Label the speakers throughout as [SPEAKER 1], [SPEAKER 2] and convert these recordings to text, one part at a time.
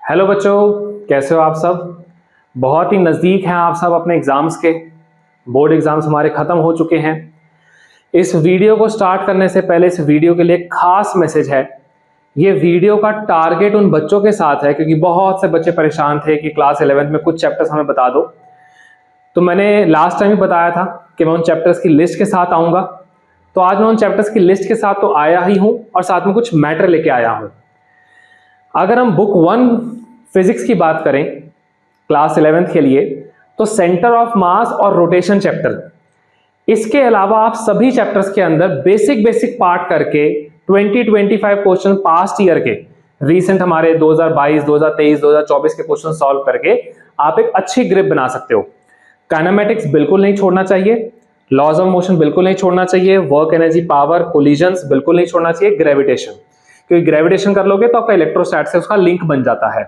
[SPEAKER 1] Hello बच्चों, कैसे हो आप सब। बहुत ही नज़दीक हैं आप सब अपने एग्ज़ाम्स के। बोर्ड एग्ज़ाम्स हमारे ख़त्म हो चुके हैं। इस वीडियो को स्टार्ट करने से पहले इस वीडियो के लिए एक खास मैसेज है। ये वीडियो का टारगेट उन बच्चों के साथ है क्योंकि बहुत से बच्चे परेशान थे कि क्लास 11th में कुछ चैप्टर्स हमें बता दो। तो मैंने लास्ट टाइम ही बताया था कि मैं उन चैप्टर्स की लिस्ट के साथ आऊँगा। तो आज मैं उन चैप्टर्स की लिस्ट के साथ तो आया ही हूँ और साथ में कुछ मैटर लेके आया हूँ। अगर हम बुक 1 फिजिक्स की बात करें क्लास 11th के लिए, तो सेंटर ऑफ मास और रोटेशन चैप्टर, इसके अलावा आप सभी चैप्टर्स के अंदर बेसिक पार्ट करके 20-25 क्वेश्चन पास्ट ईयर के, रीसेंट हमारे 2022, 2023, 2024 के क्वेश्चन सॉल्व करके आप एक अच्छी ग्रिप बना सकते हो। काइनेमेटिक्स बिल्कुल नहीं छोड़ना चाहिए, लॉज ऑफ मोशन बिल्कुल नहीं छोड़ना चाहिए, वर्क एनर्जी पावर कोलिजन्स बिल्कुल नहीं छोड़ना चाहिए, ग्रेविटेशन, क्योंकि ग्रेविटेशन कर लोगे तो आपका इलेक्ट्रोस्टैट से उसका लिंक बन जाता है।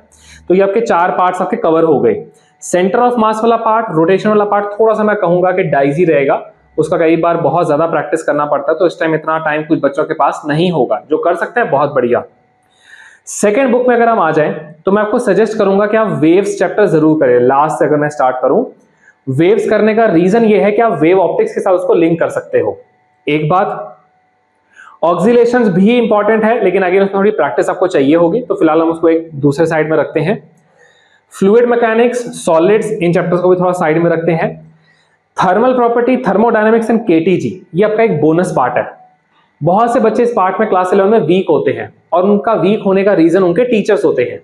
[SPEAKER 1] तो ये आपके 4 पार्ट्स आपके कवर हो गए। सेंटर ऑफ मास वाला पार्ट, रोटेशन वाला पार्ट थोड़ा सा मैं कहूंगा कि डाइजी रहेगा, उसका कई बार बहुत ज्यादा प्रैक्टिस करना पड़ता है, तो इस टाइम इतना टाइम कुछ बच्चों के पास नहीं होगा। जो कर सकते हैं बहुत बढ़िया। सेकेंड बुक में अगर हम आ जाएं तो मैं आपको सजेस्ट करूंगा कि आप वेव्स चैप्टर जरूर करें। लास्ट से अगर मैं स्टार्ट करूं, वेव्स करने का रीजन ये है कि आप वेव ऑप्टिक्स के साथ उसको लिंक कर सकते हो। एक बात, ऑक्सीलेशंस भी इंपॉर्टेंट है, लेकिन अगेन उसमें थोड़ी प्रैक्टिस आपको चाहिए होगी, तो फिलहाल हम उसको एक दूसरे साइड में रखते हैं। फ्लूइड मैकेनिक्स, सॉलिड्स, इन चैप्टर्स को भी थोड़ा साइड में रखते हैं। Thermal property, thermodynamics and KTG, ये आपका एक बोनस पार्ट है। बहुत से बच्चे इस पार्ट में क्लास 11 में वीक होते हैं और उनका वीक होने का रीजन उनके टीचर्स होते हैं।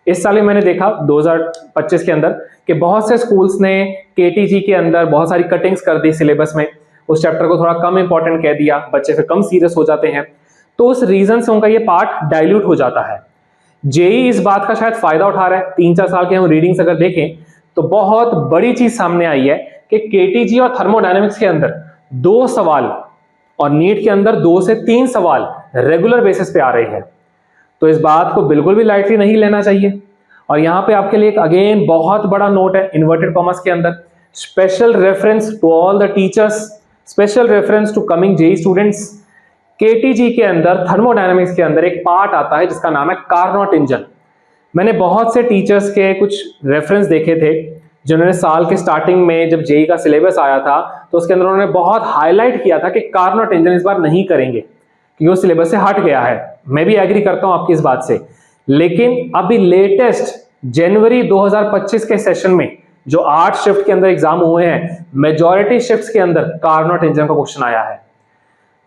[SPEAKER 1] इस साल मैंने देखा 2025 के अंदर कि बहुत से स्कूल्स ने केटीजी के अंदर बहुत सारी कटिंग्स कर दी सिलेबस में, उस चैप्टर को थोड़ा कम इंपॉर्टेंट कह दिया, बच्चे फिर कम सीरियस हो जाते हैं, तो उस रीजन से उनका ये पार्ट डाइल्यूट हो जाता है। जेई इस बात का शायद फायदा उठा रहा है। 3-4 साल के हम रीडिंग्स अगर देखें तो बहुत बड़ी चीज सामने आई है कि केटीजी और थर्मोडायनेमिक्स के अंदर 2 सवाल और नीट के अंदर 2 से 3 सवाल रेगुलर बेसिस पे आ रहे हैं। तो इस बात को बिल्कुल भी लाइटली नहीं लेना चाहिए। और यहां पे आपके लिए एक अगेन बहुत बड़ा नोट है इन्वर्टेड कॉमर्स के अंदर, special reference to all the teachers, special reference to coming JEE students. KTG के अंदर थर्मोडायनेमिक्स के अंदर एक पार्ट आता है जिसका नाम है कार्नोट इंजन। मैंने बहुत से टीचर्स के कुछ रेफरेंस देखे थे जिन्होंने साल के स्टार्टिंग में जब जेई का सिलेबस आया था तो उसके अंदर उन्होंने बहुत हाईलाइट किया था कि कार्नोट इंजन इस बार नहीं करेंगे क्योंकि वो सिलेबस से हट गया है। मैं भी एग्री करता हूं आपकी इस बात से, लेकिन अभी लेटेस्ट जनवरी 2025 के सेशन में जो 8 शिफ्ट के अंदर एग्जाम हुए हैं, मेजॉरिटी शिफ्ट्स के अंदर कार्नोट इंजन का क्वेश्चन आया है।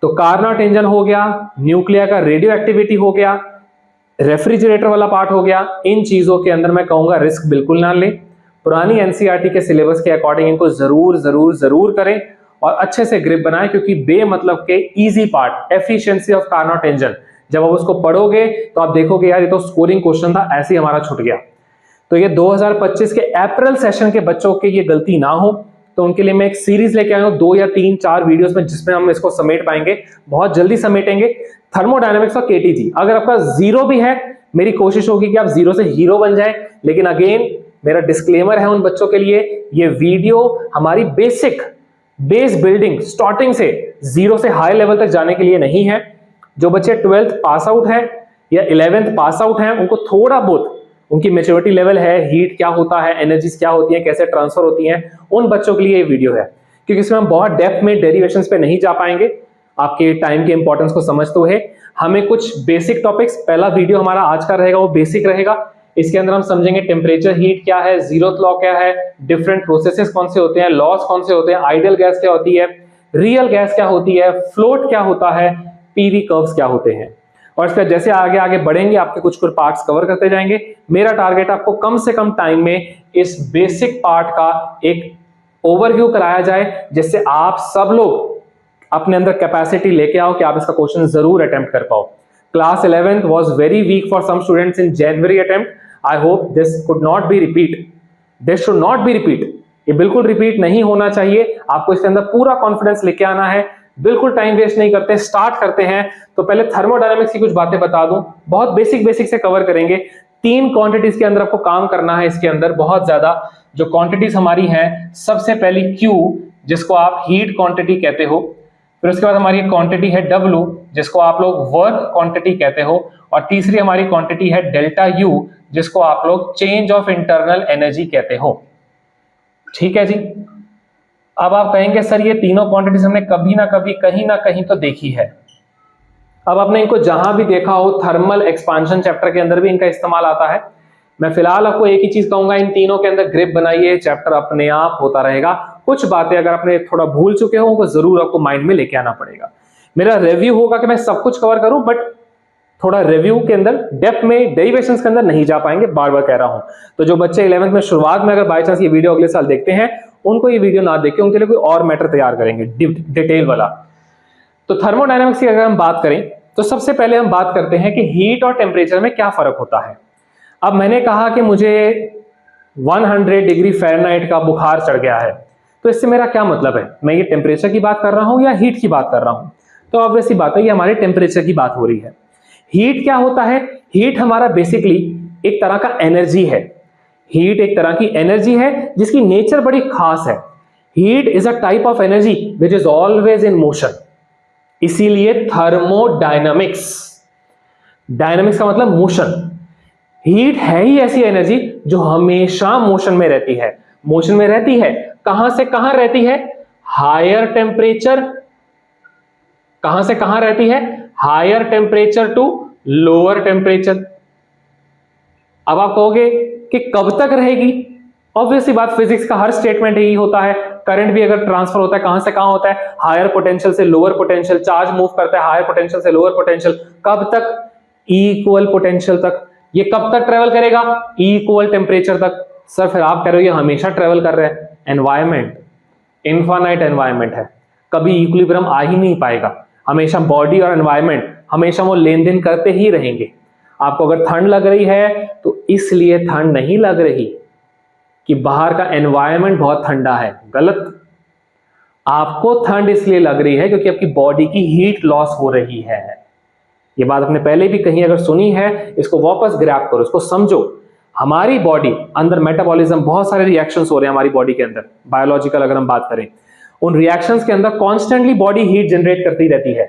[SPEAKER 1] तो कार्नोट इंजन हो गया, न्यूक्लियर का रेडियो एक्टिविटी हो गया, रेफ्रिजरेटर वाला पार्ट हो गया, इन चीजों के अंदर मैं कहूंगा रिस्क बिल्कुल ना लें। पुरानी एनसीईआरटी के सिलेबस के अकॉर्डिंग इनको जरूर करें और अच्छे से ग्रिप बनाएं, क्योंकि बेमतलब के easy part, efficiency of Carnot engine, जब आप उसको पढ़ोगे तो आप देखोगे यार ये तो स्कोरिंग क्वेश्चन था, ऐसे ही हमारा छूट गया। तो ये 2025 के अप्रैल सेशन के बच्चों के ये गलती ना हो, तो उनके लिए मैं एक सीरीज लेके आया हूं 2 या 3-4 वीडियोस में, जिसमें हम इसको समेट पाएंगे, बहुत जल्दी समेटेंगे। थर्मोडायनेमिक्स और केटीजी, अगर आपका 0 भी है, मेरी कोशिश होगी कि आप 0 से हीरो बन जाएं। लेकिन अगेन मेरा डिस्क्लेमर है उन बच्चों के लिए, ये वीडियो हमारी बेस बिल्डिंग स्टार्टिंग से 0 से हाई लेवल तक जाने के लिए नहीं है। जो बच्चे 12th पास आउट है या 11th पास आउट है, उनको थोड़ा बहुत उनकी मेच्योरिटी लेवल है, हीट क्या होता है, एनर्जीज क्या होती है, कैसे ट्रांसफर होती हैं, उन बच्चों के लिए ये वीडियो है, क्योंकि इसमें हम बहुत डेप्थ में डेरिवेशंस पे नहीं जा पाएंगे। आपके टाइम के इंपॉर्टेंस को समझते हुए हमें कुछ बेसिक टॉपिक्स, पहला वीडियो हमारा आज का रहेगा वो बेसिक रहेगा। इसके अंदर हम समझेंगे टेम्परेचर, हीट क्या है, जीरोथ लॉ क्या है, डिफरेंट प्रोसेसेस कौन से होते हैं, लॉस कौन से होते हैं, आइडियल गैस क्या होती है, रियल गैस क्या होती है, फ्लोट क्या होता है, पीवी कर्व्स क्या होते हैं। और इसका जैसे आगे आगे बढ़ेंगे आपके कुछ पार्ट्स कवर करते जाएंगे। मेरा टारगेट आपको कम से कम टाइम में इस बेसिक पार्ट का एक ओवरव्यू कराया जाए, जिससे आप सब लोग अपने अंदर कैपेसिटी लेके आओ कि आप इसका क्वेश्चन जरूर अटेम्प्ट कर पाओ। Class 11th was very weak for some students in January attempt. I hope this could not be repeat. This should not be repeat. ये बिल्कुल रिपीट नहीं होना चाहिए। आपको इसके अंदर पूरा कॉन्फिडेंस लेके आना है। बिल्कुल टाइम वेस्ट नहीं करते, स्टार्ट करते हैं। तो पहले थर्मोडायनेमिक्स की कुछ बातें बता दूं, बहुत बेसिक से कवर करेंगे। 3 क्वांटिटीज के अंदर आपको काम करना है। इसके अंदर बहुत ज्यादा जो क्वांटिटीज हमारी हैं, सबसे पहली Q, जिसको आप हीट क्वांटिटी कहते हो, फिर उसके बाद हमारी क्वांटिटी है W, जिसको आप लोग वर्क क्वांटिटी कहते हो, और तीसरी हमारी क्वांटिटी है डेल्टा यू, जिसको आप लोग चेंज ऑफ इंटरनल एनर्जी कहते हो। ठीक है जी। अब आप कहेंगे सर ये तीनों क्वांटिटीज हमने कभी ना कभी कहीं ना कहीं तो देखी है। अब आपने इनको जहां भी देखा हो, थर्मल एक्सपांशन चैप्टर के अंदर भी इनका इस्तेमाल आता है। मैं फिलहाल आपको एक ही चीज कहूंगा, इन तीनों के अंदर ग्रिप बनाइए, चैप्टर अपने आप होता रहेगा। कुछ बातें अगर आपने थोड़ा भूल चुके हो तो जरूर आपको माइंड में लेके आना पड़ेगा। मेरा रिव्यू होगा कि मैं सब कुछ कवर करूं, बट थोड़ा रिव्यू के अंदर डेप्थ में डेरिवेशंस के अंदर नहीं जा पाएंगे, बार बार कह रहा हूं। तो जो बच्चे 11th में शुरुआत में अगर बाय चांस ये वीडियो अगले साल देखते हैं, उनको ये वीडियो ना देखे, उनके लिए कोई और मैटर तैयार करेंगे डिटेल वाला। तो थर्मोडायनामिक्स की अगर हम बात करें तो सबसे पहले हम बात करते हैं कि हीट और टेम्परेचर में क्या फर्क होता है। अब मैंने कहा कि मुझे 100 डिग्री फ़ारेनहाइट का बुखार चढ़ गया है, तो इससे मेरा क्या मतलब है, मैं ये टेम्परेचर की बात कर रहा हूं या हीट की बात कर रहा हूं? तो ऑब्वियस सी बात है, ये हमारे टेम्परेचर की बात हो रही है। हीट क्या होता है? हीट हमारा बेसिकली एक तरह का एनर्जी है। हीट एक तरह की एनर्जी है जिसकी नेचर बड़ी खास है। Heat is a type of energy which is always in motion, इसीलिए थर्मोडायनामिक्स, डायनामिक्स का मतलब मोशन। हीट है ही ऐसी एनर्जी जो हमेशा मोशन में रहती है। मोशन में रहती है, कहां से कहां रहती है? Higher temperature. कहां से कहां रहती है? Higher temperature to lower temperature. अब आप कहोगे कि कब तक रहेगी? ऑब्वियसली बात, फिजिक्स का हर स्टेटमेंट यही होता है। करंट भी अगर ट्रांसफर होता है, कहां से कहां होता है? हायर पोटेंशियल से लोअर पोटेंशियल। चार्ज मूव करता है हायर पोटेंशियल से लोअर पोटेंशियल। कब तक? इक्वल पोटेंशियल तक। ये कब तक ट्रेवल करेगा? इक्वल टेम्परेचर तक। सर फिर आप कह रहे हो ये हमेशा ट्रेवल कर रहे हैं। एनवायरमेंट इनफाइनाइट एनवायरमेंट है, कभी इक्विलिब्रियम आ ही नहीं पाएगा। हमेशा बॉडी और एनवायरमेंट हमेशा वो लेन देन करते ही रहेंगे। आपको अगर ठंड लग रही है तो इसलिए ठंड नहीं लग रही कि बाहर का एनवायरमेंट बहुत ठंडा है, गलत। आपको ठंड इसलिए लग रही है क्योंकि आपकी बॉडी की हीट लॉस हो रही है। ये बात आपने पहले भी कहीं अगर सुनी है, इसको वापस ग्रैब करो, इसको समझो। हमारी बॉडी अंदर मेटाबॉलिज्म, बहुत सारे रिएक्शंस हो रहे हैं हमारी बॉडी के अंदर, बायोलॉजिकल अगर हम बात करें। उन रिएक्शंस के अंदर कॉन्स्टेंटली बॉडी हीट जनरेट करती रहती है।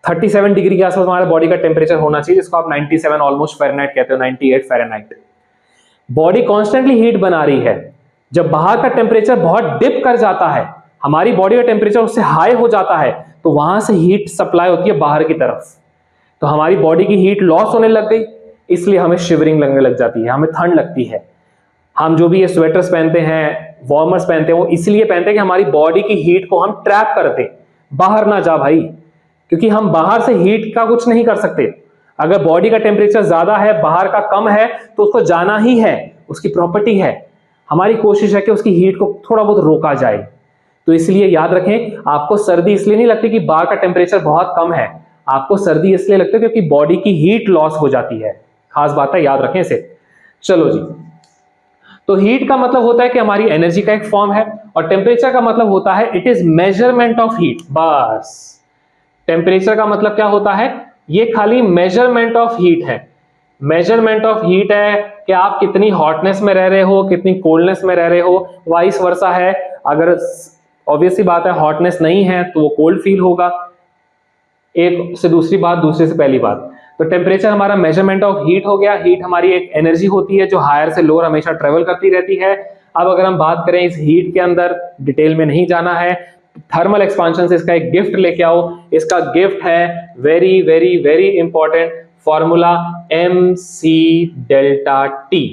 [SPEAKER 1] 37 डिग्री के आसपास हमारा बॉडी का टेम्परेचर होना चाहिए, जिसको आप 97 ऑलमोस्ट फ़ारेनहाइट कहते हो, 98 फ़ारेनहाइट। बॉडी कॉन्स्टेंटली हीट बना रही है। जब बाहर का टेम्परेचर बहुत डिप कर जाता है, हमारी बॉडी का टेम्परेचर उससे हाई हो जाता है, तो वहां से हीट सप्लाई होती है बाहर की तरफ। तो हमारी बॉडी की हीट लॉस होने लग गई, इसलिए हमें शिवरिंग लगने लग जाती है, हमें ठंड लगती है। हम जो भी ये स्वेटर्स पहनते हैं, वार्मर्स पहनते हैं, वो इसलिए पहनते हैं कि हमारी बॉडी की हीट को हम ट्रैप कर दें, बाहर ना जा भाई। क्योंकि हम बाहर से हीट का कुछ नहीं कर सकते। अगर बॉडी का टेम्परेचर ज्यादा है, बाहर का कम है, तो उसको जाना ही है, उसकी प्रॉपर्टी है। हमारी कोशिश है कि उसकी हीट को थोड़ा बहुत रोका जाए। तो इसलिए याद रखें, आपको सर्दी इसलिए नहीं लगती कि बाहर का टेम्परेचर बहुत कम है, आपको सर्दी इसलिए लगती है क्योंकि बॉडी की हीट लॉस हो जाती है। खास बात है, याद रखें इसे। चलो जी, तो हीट का मतलब होता है कि हमारी एनर्जी का एक फॉर्म है, और टेम्परेचर का मतलब होता है it is measurement of heat. बस, टेम्परेचर का मतलब क्या होता है? ये खाली मेजरमेंट ऑफ हीट है। मेजरमेंट ऑफ हीट है कि आप कितनी हॉटनेस में रह रहे हो, कितनी कोल्डनेस में रह रहे हो। वाइस वर्सा है, अगर ऑब्वियसली बात है हॉटनेस नहीं है तो वो कोल्ड फील होगा। एक से दूसरी बात, दूसरे से पहली बात। तो टेम्परेचर हमारा मेजरमेंट ऑफ हीट हो गया। हीट हमारी एक एनर्जी होती है जो हायर से लोअर हमेशा ट्रेवल करती रहती है। अब अगर हम बात करें इस हीट के अंदर, डिटेल में नहीं जाना है, थर्मल एक्सपांशन से इसका एक गिफ्ट लेके आओ। इसका गिफ्ट है very very very important formula, MC delta T।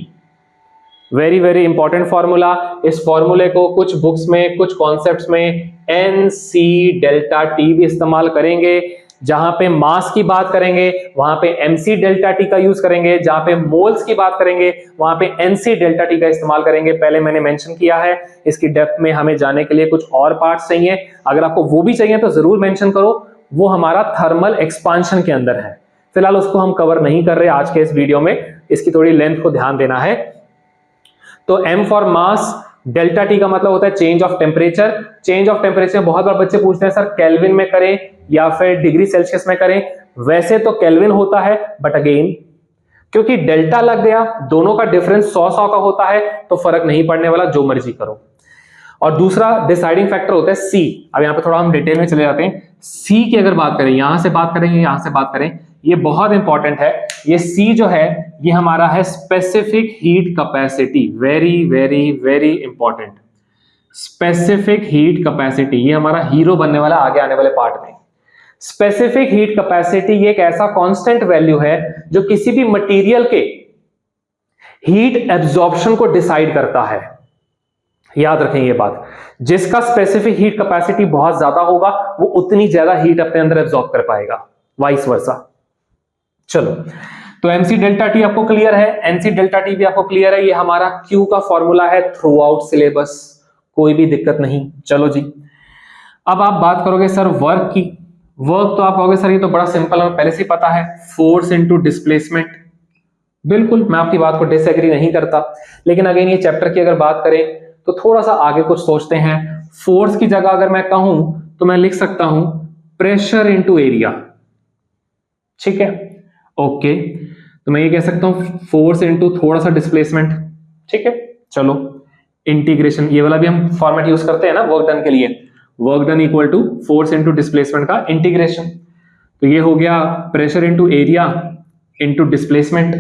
[SPEAKER 1] Very very important formula. इस फॉर्मूले को कुछ बुक्स में, कुछ कॉन्सेप्ट्स में NC डेल्टा T भी इस्तेमाल करेंगे। जहां पे मास की बात करेंगे वहां पे MC डेल्टा T का यूज करेंगे, जहां पे मोल्स की बात करेंगे वहां पे NC डेल्टा T का इस्तेमाल करेंगे। पहले मैंने मेंशन किया है। इसकी डेप्थ में हमें जाने के लिए कुछ और पार्ट्स चाहिए, अगर आपको वो भी चाहिए तो जरूर मेंशन करो। वो हमारा थर्मल एक्सपांशन के अंदर है, फिलहाल उसको हम कवर नहीं कर रहे आज के इस वीडियो में, इसकी थोड़ी लेंथ को ध्यान देना है। तो M for mass, delta T का मतलब होता है change of temperature. Change of temperature बहुत बार बच्चे पूछते हैं सर केल्विन में करें या फिर डिग्री सेल्सियस में करें। वैसे तो केल्विन होता है, बट अगेन क्योंकि डेल्टा लग गया, दोनों का डिफरेंस 100 का होता है, तो फर्क नहीं पड़ने वाला, जो मर्जी करो। और दूसरा डिसाइडिंग फैक्टर होता है C। अब यहाँ पे थोड़ा हम डिटेल में चले जाते हैं। C की अगर बात करें, यहां से बात करें, यहां से बात करें, ये बहुत इंपॉर्टेंट है। ये सी जो है ये हमारा है specific heat capacity, very very very important. Specific heat capacity ये हमारा हीरो बनने वाला आगे आने वाले पार्ट में। स्पेसिफिक हीट कैपेसिटी ये एक ऐसा कांस्टेंट वैल्यू है जो किसी भी मटेरियल के हीट एब्जॉर्प्शन को डिसाइड करता है। याद रखें ये बात, जिसका स्पेसिफिक हीट कैपेसिटी बहुत ज्यादा होगा वो उतनी ज्यादा हीट अपने अंदर एब्जॉर्ब कर पाएगा, वाइस वर्सा। चलो, तो एमसी डेल्टा टी आपको क्लियर है, एनसी डेल्टा टी भी आपको क्लियर है। ये हमारा क्यू का फॉर्मूला है थ्रू आउट सिलेबस, कोई भी दिक्कत नहीं। चलो जी, अब आप बात करोगे सर वर्क की। वर्क तो आप कहोगे सर ये तो बड़ा सिंपल है, पहले से पता है, फोर्स इनटू डिस्प्लेसमेंट। बिल्कुल, मैं आपकी बात को डिसएग्री नहीं करता, लेकिन अगेन ये चैप्टर की अगर बात करें तो थोड़ा सा आगे कुछ सोचते हैं। फोर्स की जगह अगर मैं कहूं तो मैं लिख सकता हूं प्रेशर इनटू एरिया। ठीक है, ओके, तो मैं ये कह सकता हूं फोर्स इनटू थोड़ा सा डिस्प्लेसमेंट। ठीक है, चलो इंटीग्रेशन, ये वाला भी हम फॉर्मेट यूज करते हैं ना वर्क डन के लिए, work done equal to force into displacement का इंटीग्रेशन। तो ये हो गया pressure into area into displacement,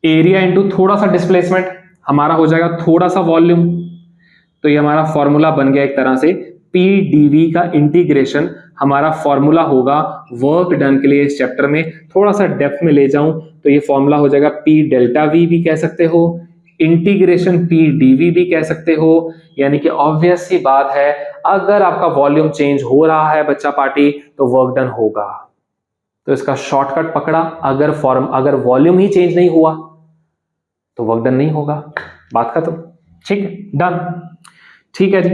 [SPEAKER 1] area into थोड़ा सा डिस्प्लेसमेंट, हमारा हो जाएगा थोड़ा सा वॉल्यूम। तो ये हमारा फॉर्मूला बन गया एक तरह से, पी डीवी का इंटीग्रेशन हमारा फॉर्मूला होगा वर्क डन के लिए। इस चैप्टर में थोड़ा सा डेप्थ में ले जाऊं तो ये फॉर्मूला हो जाएगा पी डेल्टा वी भी कह सकते हो, इंटीग्रेशन पी डीवी भी कह सकते हो। यानी कि ऑब्वियस सी बात है, अगर आपका वॉल्यूम चेंज हो रहा है बच्चा पार्टी तो वर्क डन होगा। तो इसका शॉर्टकट पकड़ा, अगर वॉल्यूम ही चेंज नहीं हुआ तो वर्क डन नहीं होगा, बात खत्म। ठीक है, डन। ठीक है जी,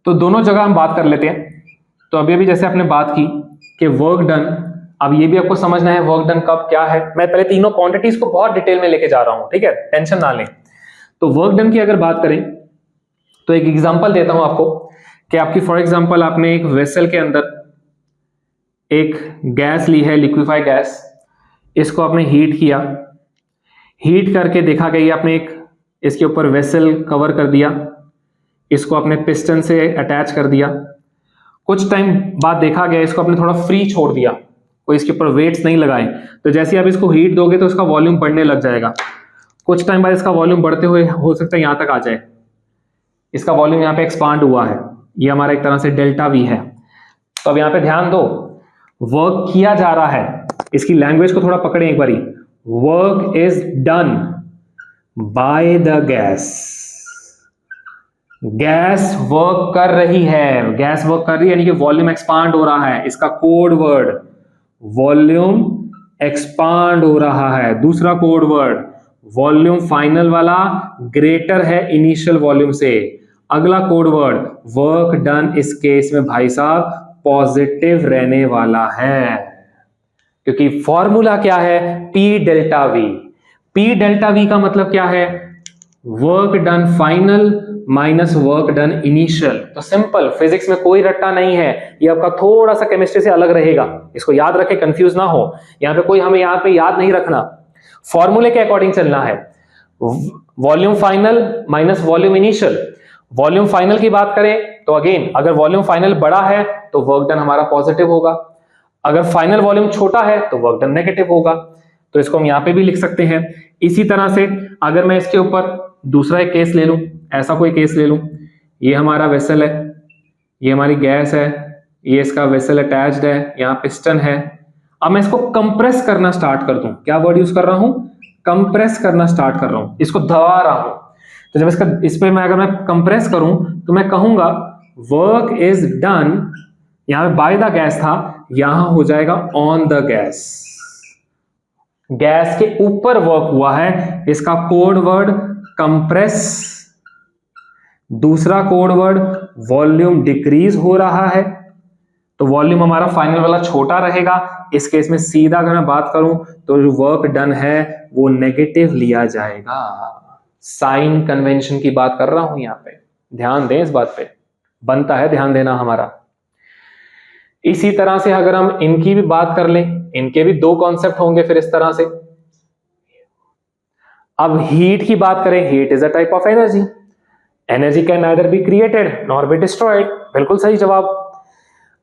[SPEAKER 1] तो दोनों जगह हम बात कर लेते हैं। तो अभी अभी जैसे आपने बात की कि वर्क डन, अब ये भी आपको समझना है वर्क डन कब क्या है। मैं पहले तीनों क्वांटिटीज को बहुत डिटेल में लेके जा रहा हूं, ठीक है, टेंशन ना लें। तो वर्क डन की अगर बात करें तो एक एग्जांपल देता हूं आपको कि आपकी फॉर एग्जांपल आपने एक वेसल के अंदर एक गैस ली है, लिक्विफाइड गैस, इसको आपने हीट किया, हीट करके देखा गया, आपने एक इसके ऊपर वेसल कवर कर दिया, इसको अपने पिस्टन से अटैच कर दिया। कुछ टाइम बाद देखा गया इसको आपने थोड़ा फ्री छोड़ दिया, कोई इसके ऊपर वेट्स नहीं लगाए। तो जैसे आप इसको हीट दोगे तो इसका वॉल्यूम बढ़ने लग जाएगा। कुछ टाइम बाद इसका वॉल्यूम बढ़ते हुए हो सकता है यहां तक आ जाए, इसका वॉल्यूम यहाँ पे एक्सपांड हुआ है, ये हमारा एक तरह से डेल्टा वी है। तो अब यहाँ पे ध्यान दो, वर्क किया जा रहा है, इसकी लैंग्वेज को थोड़ा पकड़े एक बारी। Work is done by the gas, gas work कर रही है, गैस वर्क कर रही है यानी कि वॉल्यूम एक्सपांड हो रहा है। इसका कोड वर्ड वॉल्यूम एक्सपांड हो रहा है। दूसरा कोड वर्ड वॉल्यूम फाइनल वाला ग्रेटर है इनिशियल वॉल्यूम से। अगला कोड वर्ड वर्क डन, इस केस में भाई साहब पॉजिटिव रहने वाला है, क्योंकि फॉर्मूला क्या है, P delta we. P delta we का मतलब क्या है, work done final minus work done initial. तो सिंपल, फिजिक्स में कोई रट्टा नहीं है, ये आपका थोड़ा सा केमिस्ट्री से अलग रहेगा, इसको याद रखे, कंफ्यूज ना हो। यहां पे कोई हमें यहाँ पे याद नहीं रखना, फॉर्मूले के अकॉर्डिंग चलना है। Volume final minus volume initial. Volume final की बात करें तो अगेन अगर वॉल्यूम फाइनल बड़ा है तो वर्क डन हमारा पॉजिटिव होगा, अगर फाइनल वॉल्यूम छोटा है तो वर्क डन नेगेटिव होगा। तो इसको हम यहां पे भी लिख सकते हैं। इसी तरह से अगर मैं इसके ऊपर दूसरा एक केस ले लूं, ऐसा कोई केस ले लूं, ये हमारा वेसल है, ये हमारी गैस है, ये इसका वेसल अटैच्ड है, यहाँ पिस्टन है। अब मैं इसको कंप्रेस करना स्टार्ट कर दूं, क्या वर्ड यूज कर रहा हूं, कंप्रेस करना स्टार्ट कर रहा हूं, इसको दबा रहा हूं। तो जब इसका इस पे मैं अगर मैं कंप्रेस करूं तो मैं कहूंगा वर्क इज डन, यहां पे बाय द गैस था, यहां हो जाएगा ऑन द गैस, गैस के ऊपर वर्क हुआ है। इसका कोड वर्ड कंप्रेस, दूसरा कोड वर्ड वॉल्यूम डिक्रीज हो रहा है, तो वॉल्यूम हमारा फाइनल वाला छोटा रहेगा। इस केस में सीधा अगर मैं बात करूं तो जो वर्क डन है वो नेगेटिव लिया जाएगा। साइन कन्वेंशन की बात कर रहा हूं यहां पे, ध्यान दें इस बात पे, बनता है ध्यान देना हमारा। इसी तरह से अगर हम इनकी भी बात कर लें, इनके भी दो कॉन्सेप्ट होंगे फिर इस तरह से। अब हीट की बात करें, heat is a type of energy, energy can neither be created nor be destroyed, बिल्कुल सही जवाब।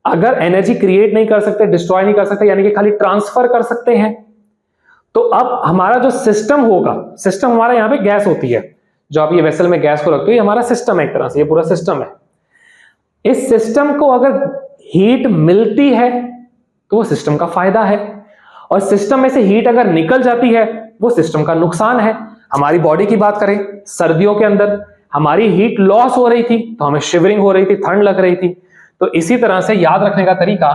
[SPEAKER 1] अगर एनर्जी क्रिएट नहीं कर सकते, डिस्ट्रॉय नहीं कर सकते, यानी कि खाली ट्रांसफर कर सकते हैं, तो अब हमारा जो सिस्टम होगा, सिस्टम हमारा यहां पे गैस होती है, जो आप ये वेसल में गैस को रखते हो, ये हमारा सिस्टम है एक तरह से, ये पूरा सिस्टम है। इस सिस्टम को अगर हीट मिलती है तो वो सिस्टम का फायदा है, और सिस्टम में से हीट अगर निकल जाती है वो सिस्टम का नुकसान है। हमारी बॉडी की बात करें, सर्दियों के अंदर हमारी हीट लॉस हो रही थी तो हमें शिवरिंग हो रही थी, ठंड लग रही थी। तो इसी तरह से याद रखने का तरीका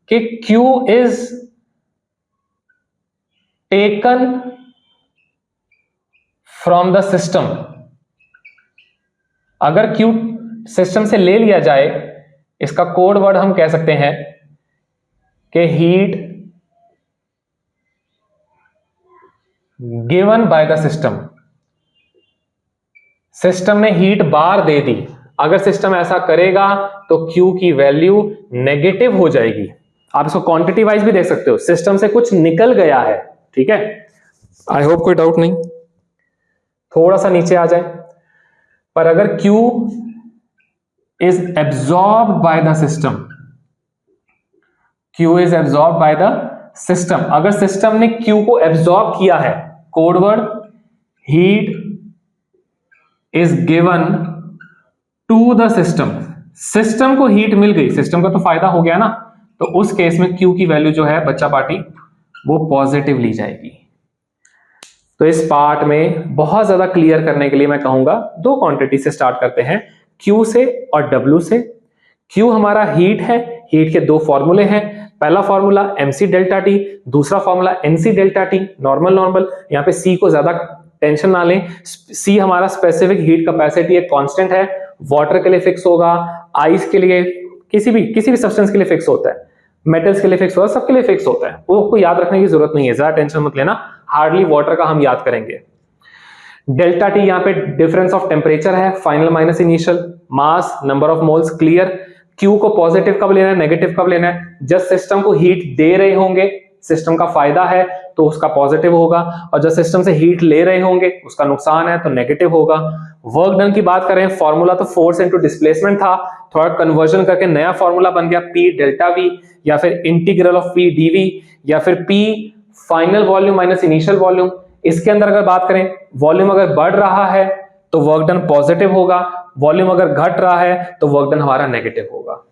[SPEAKER 1] कि Q is taken from the system. अगर Q सिस्टम से ले लिया जाए, इसका कोड वर्ड हम कह सकते हैं कि heat given by the system. System ने हीट बार दे दी, अगर सिस्टम ऐसा करेगा तो Q की वैल्यू नेगेटिव हो जाएगी। आप इसको क्वांटिटी वाइज भी देख सकते हो, सिस्टम से कुछ निकल गया है, ठीक है। आई होप कोई डाउट नहीं, थोड़ा सा नीचे आ जाए। पर अगर Q is absorbed by the system, Q is absorb by the system, अगर सिस्टम ने Q को एब्जॉर्ब किया है, code word heat is given to the system, system को हीट मिल गई, सिस्टम का तो फायदा हो गया ना, तो उस केस में Q की वैल्यू जो है बच्चा पार्टी वो पॉजिटिव ली जाएगी। तो इस पार्ट में बहुत ज्यादा क्लियर करने के लिए मैं कहूंगा दो क्वांटिटी से स्टार्ट करते हैं, Q से और W से। Q हमारा हीट है, हीट के दो फॉर्मूले हैं, पहला फॉर्मूला mc डेल्टा टी, दूसरा formula nc delta T, normal normal. यहाँ पे C को ज्यादा टेंशन ना लें, C हमारा स्पेसिफिक हीट कैपेसिटी एक कांस्टेंट है, वाटर के लिए फिक्स होगा, आइस के लिए, किसी भी सब्सटेंस के लिए फिक्स होता है, मेटल्स के लिए फिक्स होता है, सबके लिए फिक्स होता है, वो आपको याद रखने की जरूरत नहीं है, ज्यादा टेंशन मत लेना। हार्डली वाटर का हम याद करेंगे। डेल्टा टी यहाँ पे डिफरेंस ऑफ टेम्परेचर है, final minus initial, mass, number of moles, clear. Q को पॉजिटिव कब लेना है, नेगेटिव कब लेना है, जब सिस्टम को हीट दे रहे होंगे, सिस्टम का फायदा है तो उसका पॉजिटिव होगा, और जब सिस्टम से हीट ले रहे होंगे उसका नुकसान है तो नेगेटिव होगा। वर्क डन की बात करें, फॉर्मूला तो फोर्स इनटू डिस्प्लेसमेंट था, थोड़ा कन्वर्जन करके नया फॉर्मूला बन गया P डेल्टा V, या फिर इंटीग्रल ऑफ P dV, या फिर P final volume minus initial volume. इसके अंदर अगर बात करें, वॉल्यूम अगर बढ़ रहा है तो वर्क डन पॉजिटिव होगा, वॉल्यूम अगर घट रहा है तो वर्क डन हमारा नेगेटिव होगा।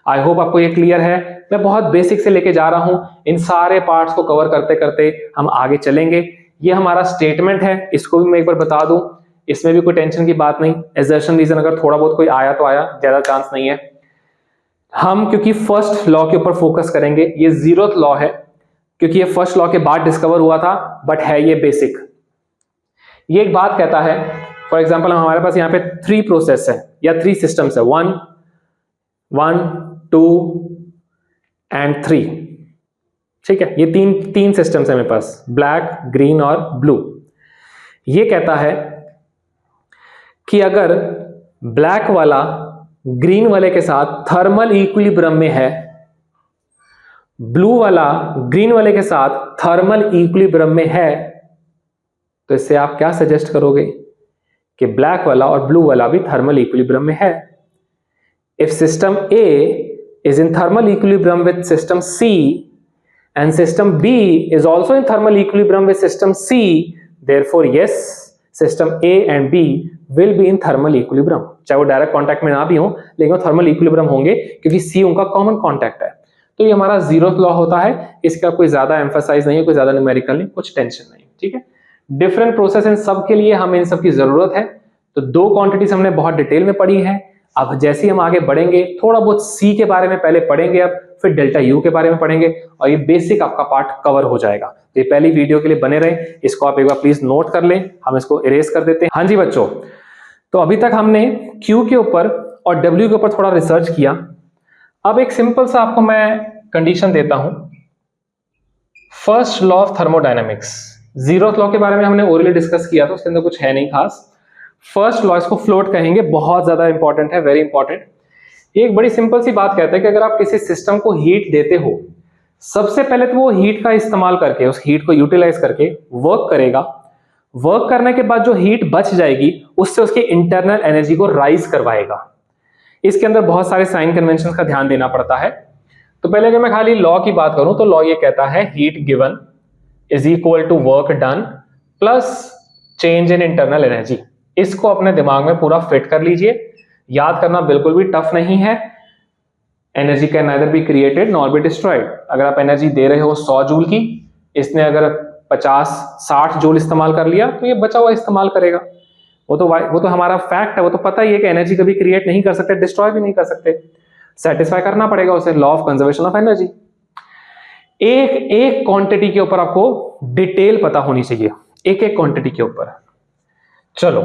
[SPEAKER 1] आई होप आपको ये क्लियर है। मैं बहुत बेसिक से लेके जा रहा हूं, इन सारे पार्ट्स को कवर करते करते हम आगे चलेंगे। ये हमारा स्टेटमेंट है, इसको भी मैं एक बार बता दूं, इसमें भी कोई टेंशन की बात नहीं, एजर्शन रीजन अगर थोड़ा बहुत कोई आया तो आया, ज्यादा चांस नहीं है। हम क्योंकि फर्स्ट लॉ के ऊपर फोकस करेंगे, ये 0th लॉ है, क्योंकि ये फर्स्ट लॉ के बाद डिस्कवर हुआ था, बट है ये बेसिक। ये एक बात कहता है, फॉर एग्जाम्पल हमारे पास यहाँ पे 3 प्रोसेस है या 3 सिस्टम्स है, 1, 2 एंड 3, ठीक है। ये तीन सिस्टम्स है मेरे पास, ब्लैक, ग्रीन और ब्लू। ये कहता है कि अगर ब्लैक वाला ग्रीन वाले के साथ थर्मल इक्विलिब्रियम में है, ब्लू वाला ग्रीन वाले के साथ थर्मल इक्विलिब्रियम में है, तो इससे आप क्या सजेस्ट करोगे कि ब्लैक वाला और ब्लू वाला भी थर्मल इक्विलिब्रियम में है। If system A is in thermal equilibrium with system C and system B is also in thermal equilibrium with system C, therefore yes, system A and B will be in thermal equilibrium। चाहे वो direct contact में ना भी हो, लेकिन वो thermal equilibrium होंगे क्योंकि C उनका कॉमन कांटेक्ट है। तो ये हमारा 0th लॉ होता है, इसका कोई ज्यादा एम्फसाइज नहीं है, कोई ज्यादा न्यूमेरिकल नहीं, कुछ टेंशन नहीं, ठीक है। डिफरेंट प्रोसेस इन सब के लिए हमें इन सब की जरूरत है। तो 2 क्वांटिटीज हमने बहुत डिटेल में पढ़ी है। अब जैसे ही हम आगे बढ़ेंगे, थोड़ा बहुत C के बारे में पहले पढ़ेंगे, अब फिर डेल्टा U के बारे में पढ़ेंगे, और ये बेसिक आपका पार्ट कवर हो जाएगा। तो ये पहली वीडियो के लिए बने रहे, इसको आप एक बार प्लीज नोट कर लें, हम इसको इरेज कर देते हैं। हाँ जी बच्चों, तो अभी तक हमने Q के ऊपर और W के ऊपर थोड़ा रिसर्च किया। अब एक सिंपल सा आपको मैं कंडीशन देता हूं, first law of thermodynamics. 0th law के बारे में हमने ओरली डिस्कस किया था, उसके अंदर कुछ है नहीं खास। फर्स्ट लॉ, इसको फ्लोट कहेंगे, बहुत ज्यादा इंपॉर्टेंट है, वेरी इंपॉर्टेंट। एक बड़ी सिंपल सी बात कहता है कि अगर आप किसी सिस्टम को हीट देते हो, सबसे पहले तो वो हीट का इस्तेमाल करके, उस हीट को यूटिलाइज करके वर्क करेगा। वर्क करने के बाद जो हीट बच जाएगी, उससे उसकी इंटरनल एनर्जी को राइज करवाएगा। इसके अंदर बहुत सारे साइन कन्वेंशन का ध्यान देना पड़ता है। तो पहले अगर मैं खाली लॉ की बात करूं तो लॉ ये कहता है heat given is equal to work done plus change in internal energy. इसको अपने दिमाग में पूरा फिट कर लीजिए, याद करना बिल्कुल भी टफ नहीं है। Energy can neither be created nor be destroyed. अगर आप एनर्जी दे रहे हो 100 जूल की, इसने अगर 50-60 जूल इस्तेमाल कर लिया तो ये बचा हुआ इस्तेमाल करेगा। वो तो हमारा फैक्ट है, वो तो पता ही है कि एनर्जी कभी क्रिएट नहीं कर सकते, डिस्ट्रॉय भी नहीं कर सकते, सेटिस्फाई करना पड़ेगा उसे, law of conservation of energy. एक एक क्वांटिटी के ऊपर आपको डिटेल पता होनी चाहिए, एक एक क्वांटिटी के ऊपर। चलो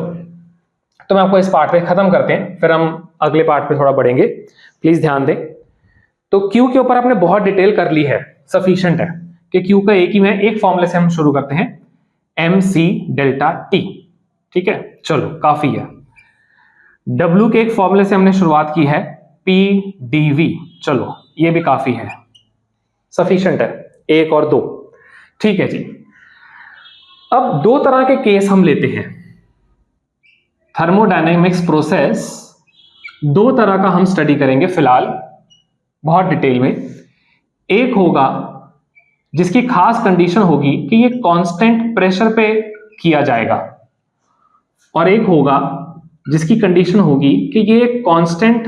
[SPEAKER 1] तो मैं आपको इस पार्ट पे खत्म करते हैं, फिर हम अगले पार्ट पे थोड़ा बढ़ेंगे, प्लीज ध्यान दें। तो Q के ऊपर आपने बहुत डिटेल कर ली है, सफिशिएंट है कि Q का एक ही में एक फॉर्मूले से हम शुरू करते हैं, mc डेल्टा T। ठीक है, चलो काफी है। W के एक फॉर्मूले से हमने शुरुआत की है, P dV। चलो ये भी काफी है, सफिशिएंट है, 1 और 2। ठीक है जी। अब दो तरह के केस हम लेते हैं, थर्मोडायनेमिक्स प्रोसेस दो तरह का हम स्टडी करेंगे फिलहाल बहुत डिटेल में। एक होगा जिसकी खास कंडीशन होगी कि ये कांस्टेंट प्रेशर पे किया जाएगा, और एक होगा जिसकी कंडीशन होगी कि ये कांस्टेंट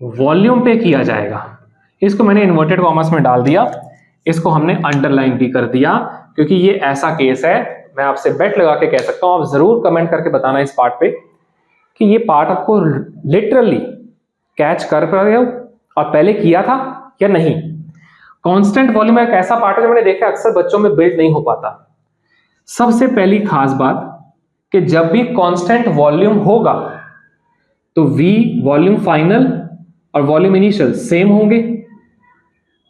[SPEAKER 1] वॉल्यूम पे किया जाएगा। इसको मैंने इन्वर्टेड कॉमर्स में डाल दिया, इसको हमने अंडरलाइन भी कर दिया, क्योंकि ये ऐसा केस है, मैं आपसे बेट लगा के कह सकता हूं, आप जरूर कमेंट करके बताना इस पार्ट पे कि ये पार्ट आपको लिटरली कैच कर रहे हो और पहले किया था या नहीं। कांस्टेंट वॉल्यूम एक ऐसा पार्ट है जो मैंने देखा अक्सर बच्चों में बिल्ड नहीं हो पाता। सबसे पहली खास बात कि जब भी कांस्टेंट वॉल्यूम होगा तो V वॉल्यूम फाइनल और वॉल्यूम इनिशियल सेम होंगे।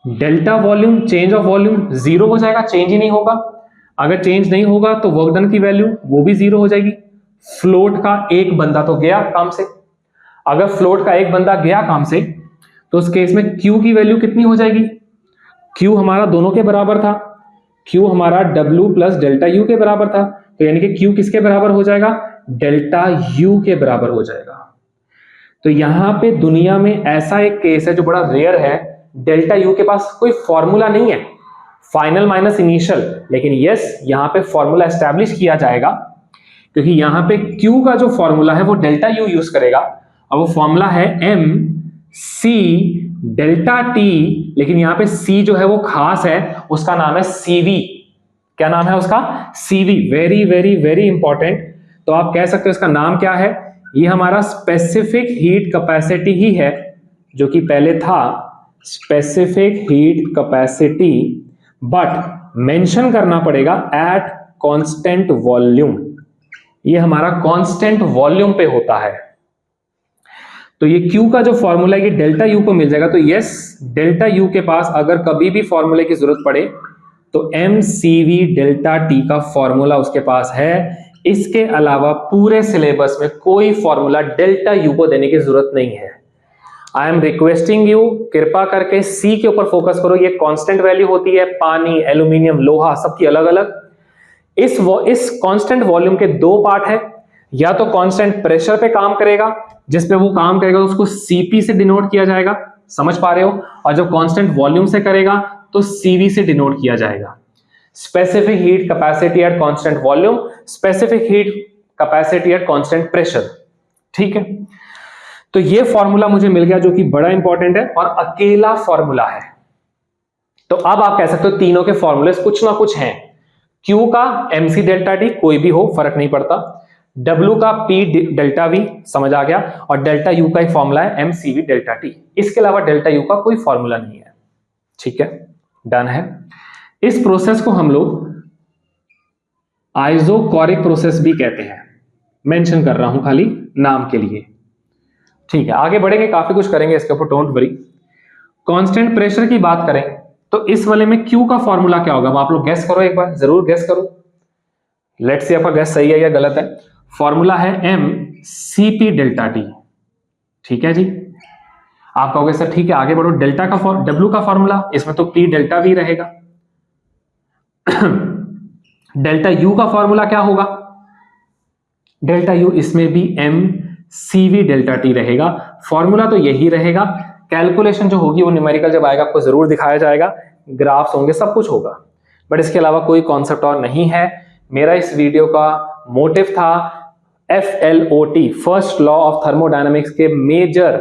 [SPEAKER 1] Delta volume change of volume 0 हो जाएगा, चेंज ही नहीं होगा। अगर चेंज नहीं होगा तो वर्क डन की वैल्यू वो भी 0 हो जाएगी। फ्लोट का एक बंदा तो गया काम से, अगर फ्लोट का एक बंदा गया काम से तो उस केस में Q की वैल्यू कितनी हो जाएगी? Q हमारा दोनों के बराबर था, Q हमारा W प्लस डेल्टा U के बराबर था, तो यानी कि Q किसके बराबर हो जाएगा? डेल्टा U के बराबर हो जाएगा। तो यहां पे दुनिया में ऐसा एक केस है जो बड़ा रेयर है, डेल्टा U के पास कोई फॉर्मूला नहीं है, फाइनल माइनस इनिशियल, लेकिन यस यहां पे फॉर्मूला एस्टैब्लिश किया जाएगा, क्योंकि यहां पे Q का जो फॉर्मूला है वो डेल्टा U यूज करेगा, और वो फॉर्मूला है mc डेल्टा T, लेकिन यहां पे C जो है वो खास है, उसका नाम है CV। क्या नाम है उसका? CV। Very very very important. तो आप कह सकते हो इसका नाम क्या है? ये हमारा स्पेसिफिक हीट कैपेसिटी ही है, जो कि पहले था specific heat capacity, but mention करना पड़ेगा एट कांस्टेंट वॉल्यूम। ये हमारा कांस्टेंट वॉल्यूम पे होता है। तो ये Q का जो फॉर्मूला है ये डेल्टा U को मिल जाएगा। तो यस, डेल्टा U के पास अगर कभी भी फॉर्मूले की जरूरत पड़े तो mCV डेल्टा T का फॉर्मूला उसके पास है। इसके अलावा पूरे सिलेबस में कोई फॉर्मूला डेल्टा U को देने की जरूरत नहीं है। आई एम रिक्वेस्टिंग यू, कृपा करके C के ऊपर फोकस करो। ये कांस्टेंट वैल्यू होती है, पानी, एल्यूमिनियम, लोहा, सबकी अलग अलग। इस कांस्टेंट वॉल्यूम के दो पार्ट है, या तो कांस्टेंट प्रेशर पे काम करेगा, जिस पे वो काम करेगा उसको Cp से डिनोट किया जाएगा, समझ पा रहे हो, और जब कांस्टेंट वॉल्यूम से करेगा तो Cv से डिनोट किया जाएगा। Specific heat capacity at constant volume, specific heat capacity at constant pressure. ठीक है, तो ये फॉर्मूला मुझे मिल गया जो कि बड़ा इंपॉर्टेंट है और अकेला फॉर्मूला है। तो अब आप कह सकते हो तीनों के फॉर्मूले कुछ ना कुछ हैं। Q का mc डेल्टा T कोई भी हो, फर्क नहीं पड़ता। W का P डेल्टा V समझ आ गया, और डेल्टा U का एक फॉर्मूला है mCV डेल्टा T। इसके अलावा डेल्टा U का कोई फॉर्मूला नहीं है। ठीक है, डन है। इस प्रोसेस को हम लोग आइसोकोरिक प्रोसेस भी कहते हैं, मेंशन कर रहा हूं खाली नाम के लिए। ठीक है, आगे बढ़ेंगे, काफी कुछ करेंगे इसके ऊपर, डोंट वरी। कांस्टेंट प्रेशर की बात करें तो इस वाले में Q का फॉर्मूला क्या होगा? आप लोग गैस करो, एक बार जरूर गैस करो। लेट्स सी आपका गैस सही है या गलत है। फॉर्मूला है mCp डेल्टा T। ठीक है जी, आप कहोगे सर ठीक है आगे बढ़ो। डेल्टा का W का फॉर्मूला, इसमें तो P डेल्टा V रहेगा। डेल्टा U का फॉर्मूला क्या होगा? डेल्टा U, इसमें भी mCV डेल्टा T रहेगा। फॉर्मूला तो यही रहेगा, कैलकुलेशन जो होगी वो न्यूमेरिकल जब आएगा आपको जरूर दिखाया जाएगा, ग्राफ्स होंगे, सब कुछ होगा, बट इसके अलावा कोई कॉन्सेप्ट और नहीं है। मेरा इस वीडियो का मोटिव था FLOT, first law of thermodynamics के मेजर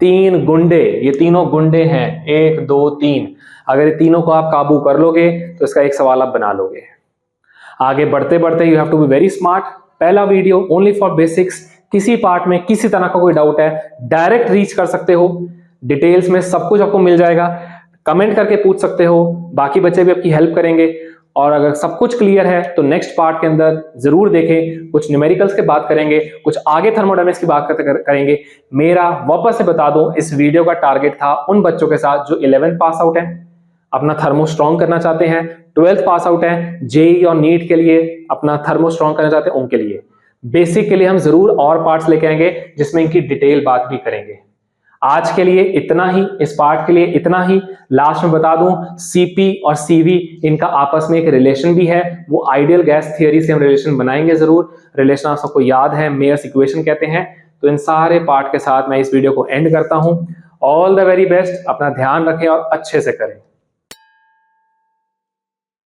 [SPEAKER 1] 3 गुंडे, ये तीनों गुंडे हैं, 1 2 3, अगर ये तीनों को आप काबू कर लोगे तो इसका एक सवाल आप बना लोगे। आगे बढ़ते बढ़ते you have to be very smart. पहला वीडियो ओनली फॉर बेसिक्स, किसी पार्ट में किसी तरह का कोई डाउट है डायरेक्ट रीच कर सकते हो, डिटेल्स में सब कुछ आपको मिल जाएगा, कमेंट करके पूछ सकते हो, बाकी बच्चे भी आपकी हेल्प करेंगे। और अगर सब कुछ क्लियर है तो नेक्स्ट पार्ट के अंदर जरूर देखें, कुछ न्यूमेरिकल्स की बात करेंगे, कुछ आगे थर्मोडायनामिक्स की बात करेंगे। मेरा वापस से बता दूं, इस वीडियो का टारगेट था उन बच्चों के साथ जो 11th पास आउट है, अपना थर्मो स्ट्रॉन्ग करना चाहते हैं, 12th पास आउट है, जेई और नीट के लिए अपना थर्मो स्ट्रॉन्ग करना चाहते हैं, उनके लिए। बेसिक के लिए हम जरूर और पार्ट्स लेके आएंगे जिसमें इनकी डिटेल बात भी करेंगे। आज के लिए इतना ही, इस पार्ट के लिए इतना ही। लास्ट में बता दूं, सीपी और सीवी इनका आपस में एक रिलेशन भी है, वो आइडियल गैस थियरी से हम रिलेशन बनाएंगे जरूर। रिलेशन आप सबको याद है, मेयर्स इक्वेशन कहते हैं। तो इन सारे पार्ट के साथ मैं इस वीडियो को एंड करता हूं। ऑल द वेरी बेस्ट, अपना ध्यान रखें और अच्छे से करें।